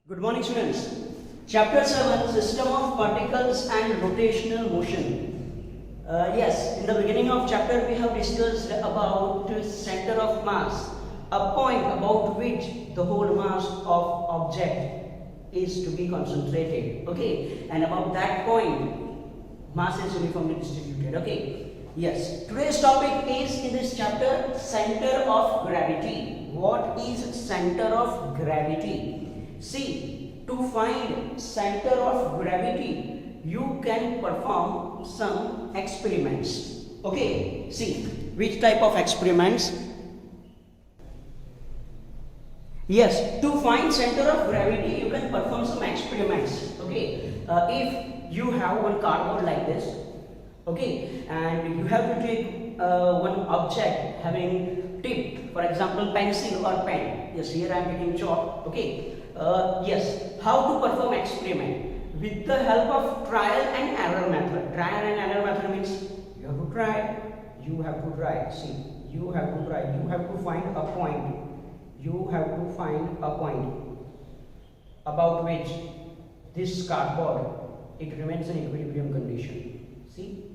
Good morning, students. Chapter 7, System of Particles and Rotational Motion. Yes, in the beginning of chapter we have discussed about center of mass, a point about which the whole mass of object is to be concentrated. Okay, and about that point, mass is uniformly distributed. Okay, yes. Today's topic is in this chapter, center of gravity. What is center of gravity? See, to find center of gravity, you can perform some experiments. Okay, see, which type of experiments? Yes, to find center of gravity, you can perform some experiments. Okay, if you have one cardboard like this, okay, and you have to take one object having tip, for example, pencil or pen. Yes, here I am taking chalk. Okay. Yes, how to perform experiment? With the help of trial and error method. Trial and error method means you have to try, see, you have to try, you have to find a point, about which this cardboard, it remains in equilibrium condition. See,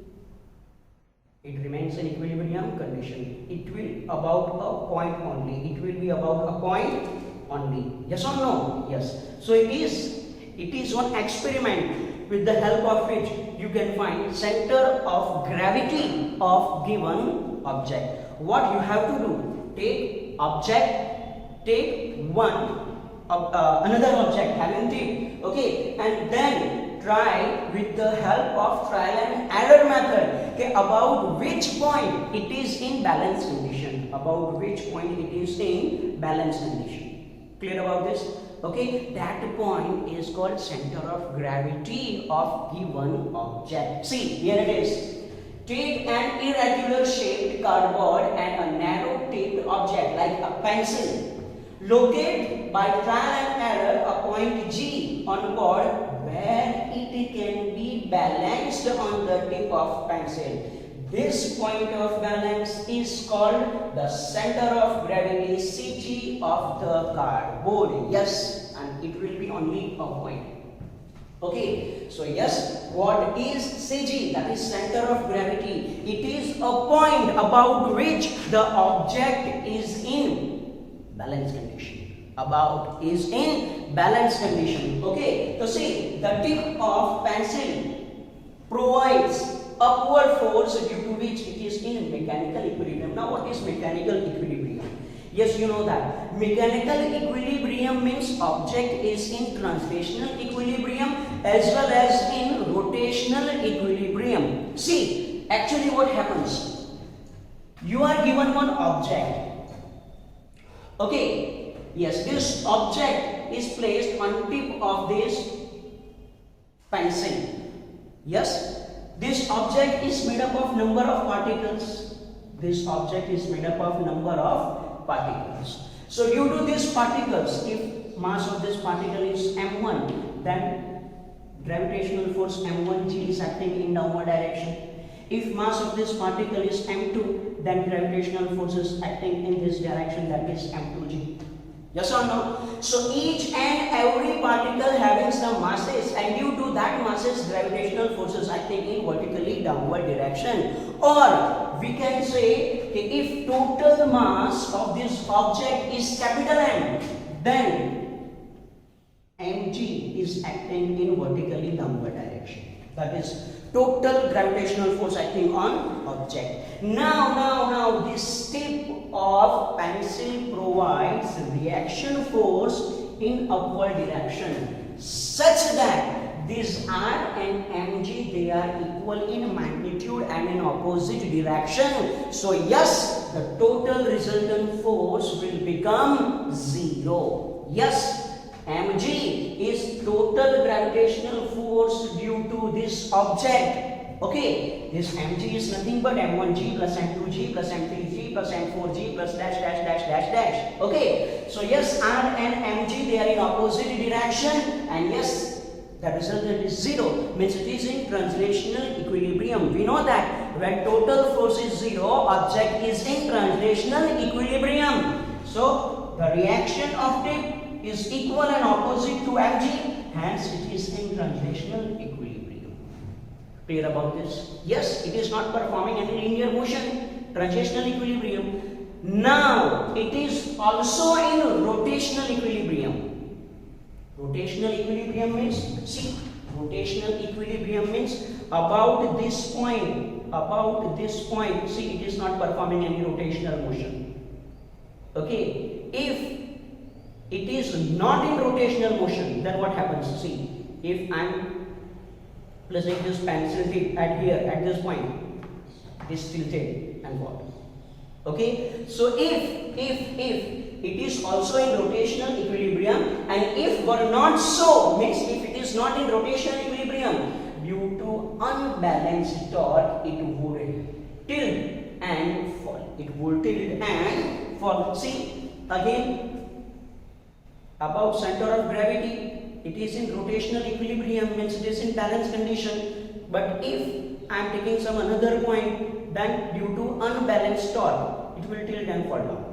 it remains in equilibrium condition. It will about a point only, it will be about a point only. Yes or no? Yes. So it is one experiment with the help of which you can find center of gravity of given object. What you have to do? Take object, take another object having tip, okay, and then try with the help of trial and error method, okay, about which point it is in balance condition. About which point it is in balance condition. Clear about this? Okay, that point is called center of gravity of given object. See, here it is. Take an irregular shaped cardboard and a narrow tipped object like a pencil. Locate by trial and error a point G on board where it can be balanced on the tip of pencil. This point of balance is called the center of gravity CG of the cardboard. Yes, and it will be only a point. Okay, so yes, what is CG? That is center of gravity. It is a point about which the object is in balance condition. Is in balance condition. Okay, so see, the tip of pencil provides upward force due to which it is in mechanical equilibrium. Now what is mechanical equilibrium? Yes, you know that. Mechanical equilibrium means object is in translational equilibrium as well as in rotational equilibrium. See, actually what happens? You are given one object. Okay, yes, this object is placed on tip of this pencil. Yes, this object is made up of number of particles. This object is made up of number of particles. So due to these particles, if mass of this particle is m1, then gravitational force m1g is acting in downward direction. If mass of this particle is m2, then gravitational force is acting in this direction, that is m2g. Yes or no? So each and every particle having some masses, and due to that masses, gravitational forces acting in vertically downward direction. Or we can say, if total mass of this object is capital M, then mg is acting in vertically downward direction. That is total gravitational force acting on object. Now this tip of pencil provides reaction force in upward direction such that these R and mg, they are equal in magnitude and in opposite direction. So yes, the total resultant force will become 0. Yes, mg is total gravitational force due to this object. Okay, this mg is nothing but m1g plus m2g plus m3g plus m4g plus dash dash dash dash dash. Okay, so yes, R and mg, they are in opposite direction, and yes, the resultant is 0, means it is in translational equilibrium. We know that when total force is 0, object is in translational equilibrium. So the reaction of tip is equal and opposite to mg, hence it is in translational equilibrium. Clear about this? Yes, it is not performing any linear motion, translational equilibrium. Now it is also in rotational equilibrium. Rotational equilibrium means, see, rotational equilibrium means about this point, see, it is not performing any rotational motion. Okay, if it is not in rotational motion, then what happens? See, if I am placing this pencil tip at here, at this point, it is tilted and what? Okay, so if it is also in rotational equilibrium, and if were not so, means if it is not in rotational equilibrium, due to unbalanced torque, it would tilt and fall. It would tilt and fall. See, again, about center of gravity, it is in rotational equilibrium, means it is in balance condition. But if I am taking some another point, then due to unbalanced torque, it will tilt and fall down.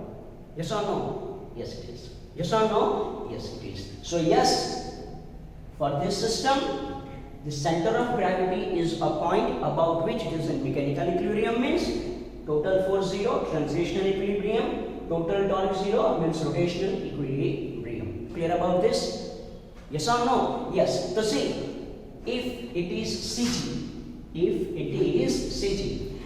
Yes or no? Yes, it is. Yes or no? Yes, it is. So yes, for this system, the center of gravity is a point about which it is in mechanical equilibrium, means total force 0, transitional equilibrium, total torque 0, means rotational equilibrium. Clear about this? Yes or no? Yes. So see, if it is CG,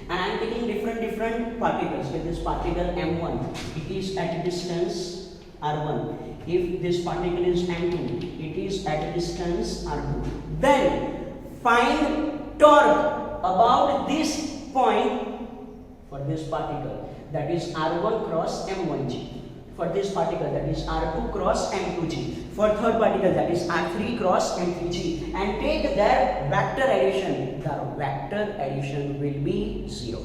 and I am taking different particles. With this particle M1, it is at distance R1. If this particle is M2, it is at distance R2. Then find torque about this point for this particle, that is R1 cross M1G. For this particle, that is R2 cross M2G. For third particle, that is R3 cross M3G. And take their vector addition. The vector addition will be 0.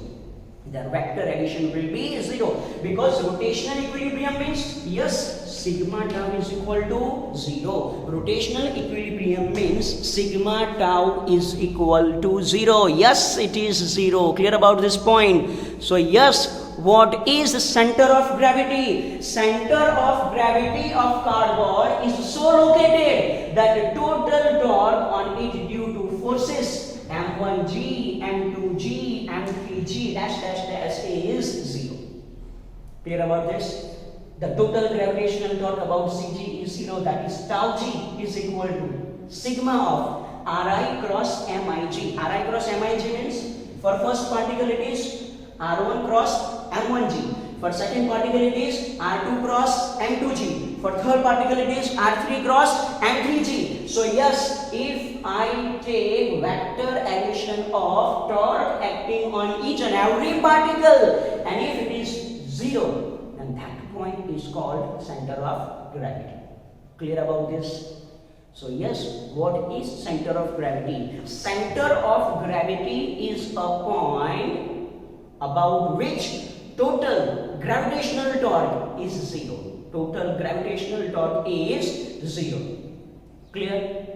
The vector addition will be 0. Because rotational equilibrium means, yes, sigma tau is equal to 0. Rotational equilibrium means sigma tau is equal to 0. Yes, it is 0. Clear about this point? So yes, what is the center of gravity? Center of gravity of cardboard is so located that the total torque on it due to forces M1G, M2G, M3G dash dash dash is 0. Clear about this? The total gravitational torque about CG is 0, that is tau G is equal to sigma of Ri cross Mig. Ri cross Mig means for first particle it is R1 cross M1G. For second particle it is R2 cross M2G. For third particle it is R3 cross M3G. So yes, if I take vector addition of torque acting on each and every particle, and if it is 0, then that point is called center of gravity. Clear about this? So yes, what is center of gravity? Center of gravity is a point about which total gravitational torque is 0. Total gravitational torque is 0. Clear?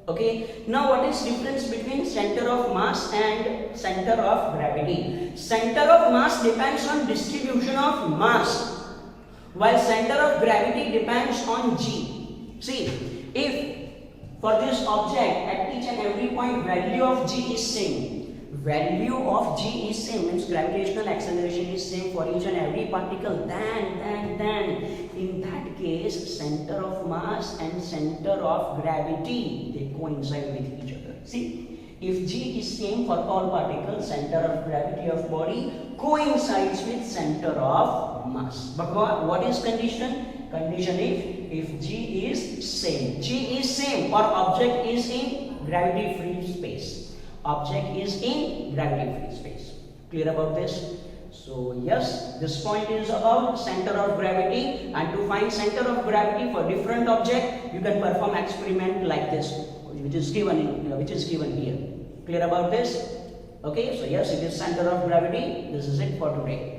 Okay. Now what is difference between center of mass and center of gravity? Center of mass depends on distribution of mass, while center of gravity depends on G. See, if for this object at each and every point value of G is same, value of G is same, means gravitational acceleration is same for each and every particle, then in that case center of mass and center of gravity, they coincide with each other. See, if G is same for all particles, center of gravity of body coincides with center of mass. But what is condition? Condition if G is same or object is in gravity free space. Object is in gravity free space. Clear about this? So yes, this point is about center of gravity, and to find center of gravity for different object, you can perform experiment like this, which is given here. Clear about this? Okay, so yes, it is center of gravity. This is it for today.